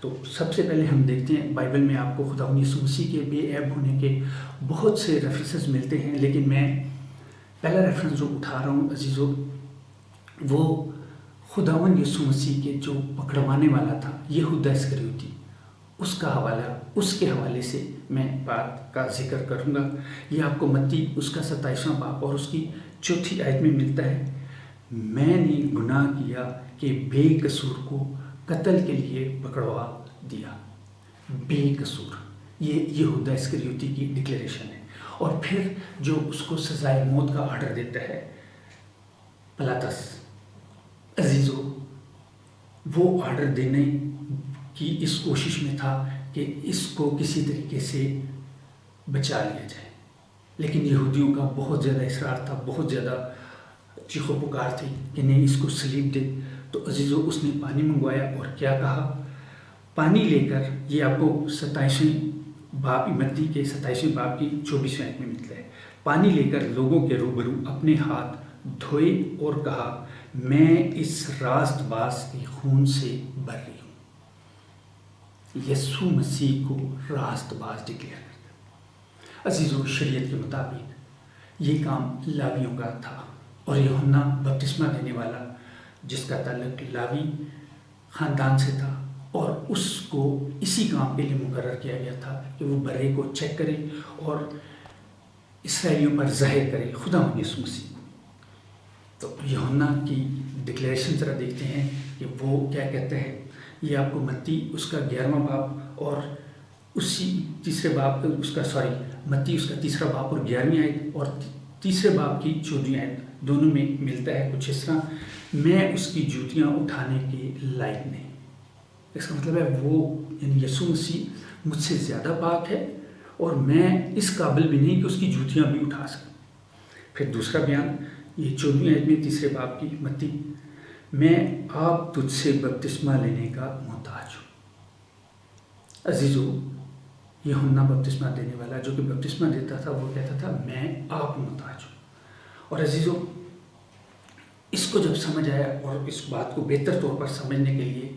تو سب سے پہلے ہم دیکھتے ہیں بائبل میں آپ کو خداوند یسوع مسیح کے بے عیب ہونے کے بہت سے ریفرنسز ملتے ہیں، لیکن میں پہلا ریفرنس جو اٹھا رہا ہوں عزیزو، وہ خداوند یسوع مسیح کے جو پکڑوانے والا تھا یہودا اسکریوتی، اس کے حوالے سے میں بات کا ذکر کروں گا۔ یہ آپ کو متی اس کا 27واں باب اور اس کی 4 آیت میں ملتا ہے، میں نے گناہ کیا کہ بے قصور کو قتل کے لیے پکڑوا دیا۔ بے قصور، یہ یہودا اسکریوتی کی ڈکلیریشن ہے۔ اور پھر جو اس کو سزائے موت کا آرڈر دیتا ہے پلاطس، عزیزو وہ آرڈر دینے کی اس کوشش میں تھا کہ اس کو کسی طریقے سے بچا لیا جائے، لیکن یہودیوں کا بہت زیادہ اصرار تھا، بہت زیادہ چیخ و پکار تھی کہ نہیں اس کو صلیب دے۔ تو عزیزو اس نے پانی منگوایا اور کیا کہا، پانی لے کر، یہ آپ کو 27ویں باب متی کے 27ویں باب کی 24ویں آیت میں ملتا ہے، پانی لے کر لوگوں کے روبرو اپنے ہاتھ دھوئے اور کہا، میں اس راست باز کے خون سے بری ہوں۔ یسوع مسیح کو راست باز ڈکلیئر کرتا۔ عزیزو شریعت کے مطابق یہ کام لاویوں کا تھا، اور یوحنا بپتسمہ دینے والا جس کا تعلق لاوی خاندان سے تھا، اور اس کو اسی کام کے لیے مقرر کیا گیا تھا کہ وہ برے کو چیک کرے اور اسرائیلیوں پر ظاہر کرے خداوند یسوع مسیح کو۔ تو یوحنا کی ڈکلیریشن ذرا دیکھتے ہیں کہ وہ کیا کہتا ہے۔ یہ آپ کو متی اس کا 11واں باب اور اسی تیسرے باب متی اس کا 3 باب اور 11ویں آیت اور تیسرے باب کی 14ویں آیت دونوں میں ملتا ہے کچھ اس طرح، میں اس کی جوتیاں اٹھانے کے لائق نہیں۔ اس کا مطلب ہے وہ یعنی یسوع مسیح مجھ سے زیادہ پاک ہے اور میں اس قابل بھی نہیں کہ اس کی جوتیاں بھی اٹھا سکوں۔ پھر دوسرا بیان یہ 14ویں آیت میں 3 باب کی متی، میں آپ تجھ سے بپتسمہ لینے کا محتاج ہوں۔ عزیزو یوحنا بپتسمہ دینے والا جو کہ بپتسمہ دیتا تھا وہ کہتا تھا میں آپ محتاج ہوں۔ اور عزیزو اس کو جب سمجھ آیا اور اس بات کو بہتر طور پر سمجھنے کے لیے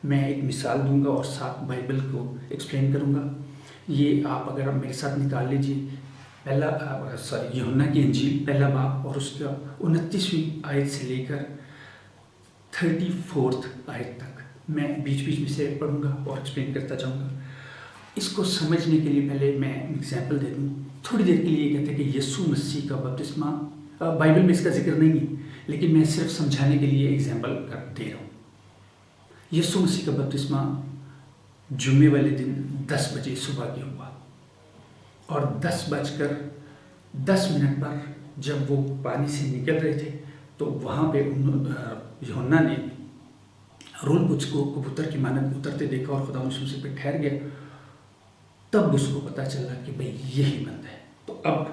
میں ایک مثال دوں گا اور ساتھ بائبل کو ایکسپلین کروں گا۔ یہ آپ اگر میرے ساتھ نکال لیجئے یوحنا کی انجیل 1 باب اور اس کا 29ویں آیت سے لے کر 34 آیت تک میں بیچ بیچ میں سے پڑھوں گا اور ایکسپلین کرتا جاؤں گا۔ اس کو سمجھنے کے لیے پہلے میں ایگزامپل دے دوں۔ تھوڑی دیر کے لیے یہ کہتے ہیں کہ یسوع مسیح کا بپتسمہ، بائبل میں اس کا ذکر نہیں ہے لیکن میں صرف سمجھانے کے لیے ایگزامپل دے رہا ہوں۔ یسوع مسیح کا بپتسمہ جمعے والے دن 10 بجے صبح کی ہوا، اور 10:10 پر جب وہ پانی سے نکل رہے تھے تو وہاں پہ یوحنا نے روح القدس کو کبوتر کی مانند اترتے دیکھا اور خدا یسوع مسیح پہ ٹھہر گیا۔ تب اس کو پتہ چلا کہ بھئی یہی بندہ ہے۔ تو اب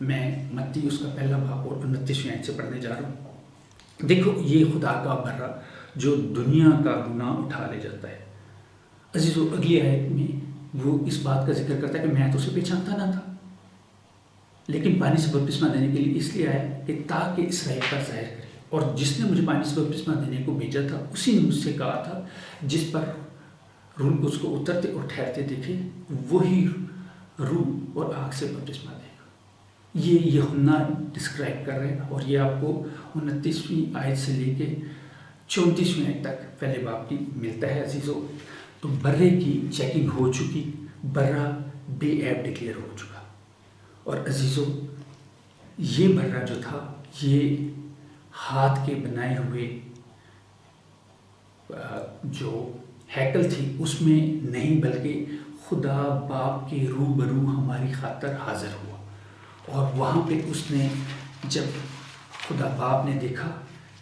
میں متی اس کا 1 باب اور 29ویں آیت سے پڑھنے جا رہا ہوں۔ دیکھو یہ خدا کا برا جو دنیا کا گناہ اٹھا لے جاتا ہے۔ عزیزو اگلی آیت میں وہ اس بات کا ذکر کرتا ہے کہ میں تو اسے پہچانتا نہ تھا، لیکن پانی سے بپتسمہ دینے کے لیے اس لیے آیا کہ تاکہ اسرائیل پر ظاہر کرے، اور جس نے مجھے پانی سے بپتسمہ دینے کو بھیجا تھا اسی نے مجھ سے کہا تھا جس پر روح القدس کو اترتے اور ٹھہرتے دیکھے وہی روح اور آگ سے بپتسمہ دے گا۔ یہ یوحنا ڈسکرائب کر رہے ہیں، اور یہ آپ کو 29ویں آیت سے لے کے 34ویں آیت تک پہلے باب کی ملتا ہے۔ عزیزو تو برے کی چیکنگ ہو چکی، برا بے عیب ڈکلیئر ہو چکا، اور عزیزو یہ برا جو تھا یہ ہاتھ کے بنائے ہوئے جو ہیکل تھی اس میں نہیں بلکہ خدا باپ کے روبرو ہماری خاطر حاضر ہوا، اور وہاں پہ اس نے جب خدا باپ نے دیکھا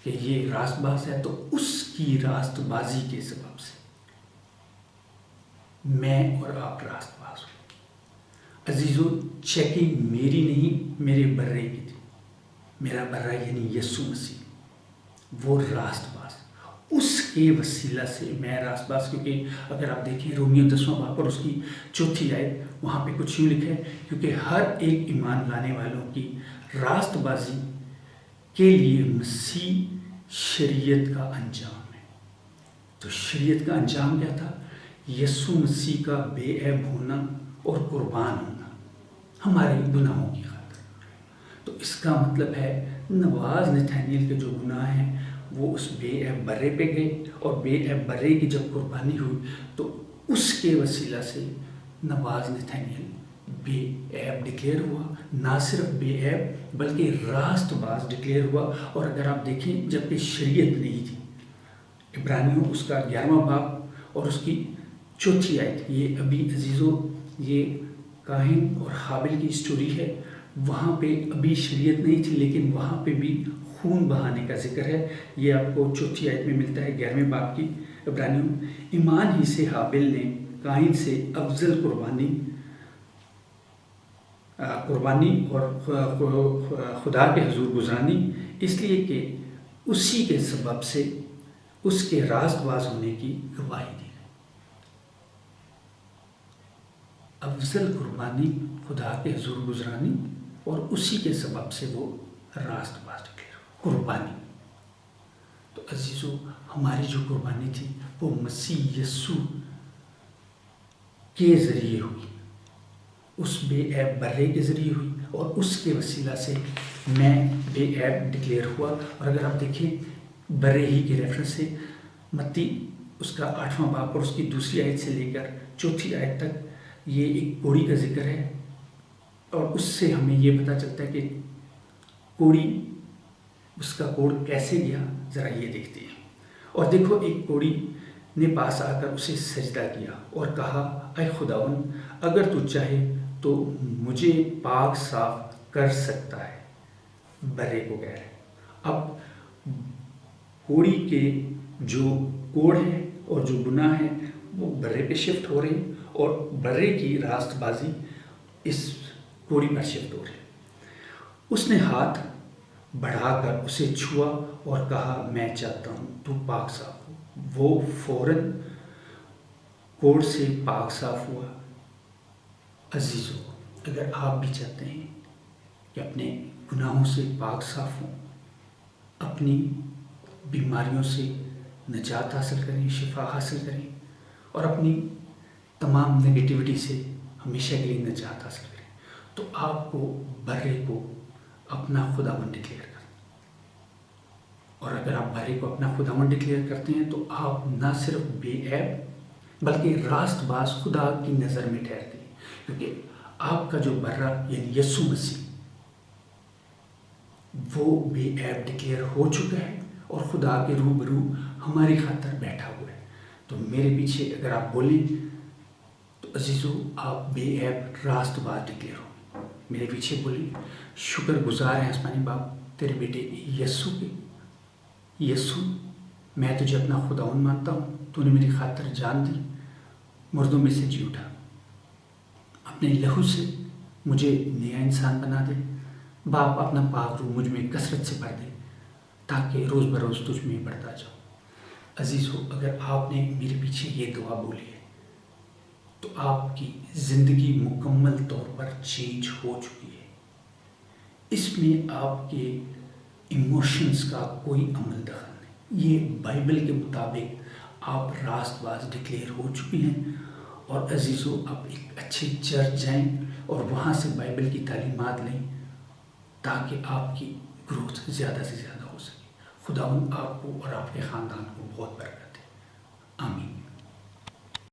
کہ یہ راست باز ہے تو اس کی راست بازی کے سبب سے میں اور آپ راست باز ہوں۔ عزیزو چیکنگ میری نہیں میرے برے کی تھی، میرا برا یعنی یسوع مسیح وہ راست باز، اس کے وسیلہ سے میں راست باز، کیونکہ اگر آپ دیکھیں رومیو 10واں باب اور اس کی 4 آیت وہاں پہ کچھ یوں لکھا ہے، کیونکہ ہر ایک ایمان لانے والوں کی راست بازی کے لیے مسیح شریعت کا انجام ہے۔ تو شریعت کا انجام کیا تھا؟ یسوع مسیح کا بے عیب ہونا اور قربان ہونا ہمارے گناہوں کی خاطر۔ تو اس کا مطلب ہے نواز نتھانیل کے جو گناہ ہیں وہ اس بے عیب برے پہ گئے، اور بے عیب برے کی جب قربانی ہوئی تو اس کے وسیلہ سے نواز نتھانیل بے عیب ڈکلیئر ہوا۔ نہ صرف بے عیب بلکہ راست باز ڈکلیئر ہوا۔ اور اگر آپ دیکھیں جب کہ شریعت نہیں تھی، عبرانیوں اس کا 11واں باب اور اس کی 4 آیت، یہ ابھی عزیزو یہ کاہن اور حابل کی اسٹوری ہے۔ وہاں پہ ابھی شریعت نہیں تھی لیکن وہاں پہ بھی خون بہانے کا ذکر ہے۔ یہ آپ کو 4 آیت میں ملتا ہے 11ویں باب کی عبرانیوں۔ ایمان ہی سے حابل نے کاہن سے افضل قربانی اور خدا کے حضور گزرانی، اس لیے کہ اسی کے سبب سے اس کے راست باز ہونے کی گواہی دی۔ افضل قربانی خدا کے حضور گزرانی اور اسی کے سبب سے وہ راست باز ڈکلیئر قربانی۔ تو عزیزو ہماری جو قربانی تھی وہ مسیح یسوع کے ذریعے ہوئی، اس بے عیب برے کے ذریعے ہوئی، اور اس کے وسیلہ سے میں بے عیب ڈکلیئر ہوا۔ اور اگر آپ دیکھیں برے ہی کے ریفرنس سے متی اس کا 8واں باب اور اس کی 2 آیت سے لے کر 4 آیت تک یہ ایک کوڑی کا ذکر ہے، اور اس سے ہمیں یہ پتہ چلتا ہے کہ کوڑی اس کا کوڑ کیسے گیا، ذرا یہ دیکھتے ہیں۔ اور دیکھو ایک کوڑی نے پاس آ کر اسے سجدہ کیا اور کہا، اے خداوند اگر تو چاہے تو مجھے پاک صاف کر سکتا ہے، برے کو کہہ رہے ہیں۔ اب کوڑی کے جو کوڑ ہے اور جو گناہ ہے وہ برے پہ شفٹ ہو رہے ہیں، اور برے کی راست بازی اس کوڑی پر شفٹ ہو رہی ہے۔ اس نے ہاتھ بڑھا کر اسے چھوا اور کہا، میں چاہتا ہوں تو پاک صاف ہو۔ وہ فوراً کوڑ سے پاک صاف ہوا۔ عزیزو اگر آپ بھی چاہتے ہیں کہ اپنے گناہوں سے پاک صاف ہوں، اپنی بیماریوں سے نجات حاصل کریں، شفا حاصل کریں، اور اپنی تمام نگیٹیوٹی سے ہمیشہ کے لیے نجات حاصل کریں، تو آپ کو برے کو اپنا خداوند ڈکلیئر کریں۔ اور اگر آپ برے کو اپنا خداوند ڈکلیئر کرتے ہیں تو آپ نہ صرف بے عیب بلکہ راست باز خدا کی نظر میں ٹھہرتے ہیں، کیونکہ آپ کا جو برہ یعنی یسوع مسیح وہ بے عیب ڈکلیئر ہو چکا ہے اور خدا کے روبرو ہماری خاطر بیٹھا ہوا ہے۔ تو میرے پیچھے اگر آپ بولیں تو عزیزو آپ بے عیب راست باز ڈکلیئر ہو۔ میرے پیچھے بولیں، شکر گزار ہے آسمانی باپ تیرے بیٹے یسوع کے۔ یسوع میں تجھے اپنا خداوند مانتا ہوں، تو نے میری خاطر جان دی، مردوں میں سے جی اٹھا، اپنے لہو سے مجھے نیا انسان بنا دے۔ باپ اپنا پاک روح مجھ میں کثرت سے بھر دے تاکہ روز بروز تجھ میں بڑھتا جاؤں۔ عزیزو اگر آپ نے میرے پیچھے یہ دعا بولی ہے تو آپ کی زندگی مکمل طور پر چینج ہو چکی ہے۔ اس میں آپ کے ایموشنز کا کوئی عمل دخل نہیں، یہ بائبل کے مطابق آپ راست باز ڈکلیئر ہو چکی ہیں۔ اور عزیزو آپ ایک اچھے چرچ جائیں اور وہاں سے بائبل کی تعلیمات لیں تاکہ آپ کی گروتھ زیادہ سے زیادہ ہو سکے۔ خداوند آپ کو اور آپ کے خاندان کو بہت برکت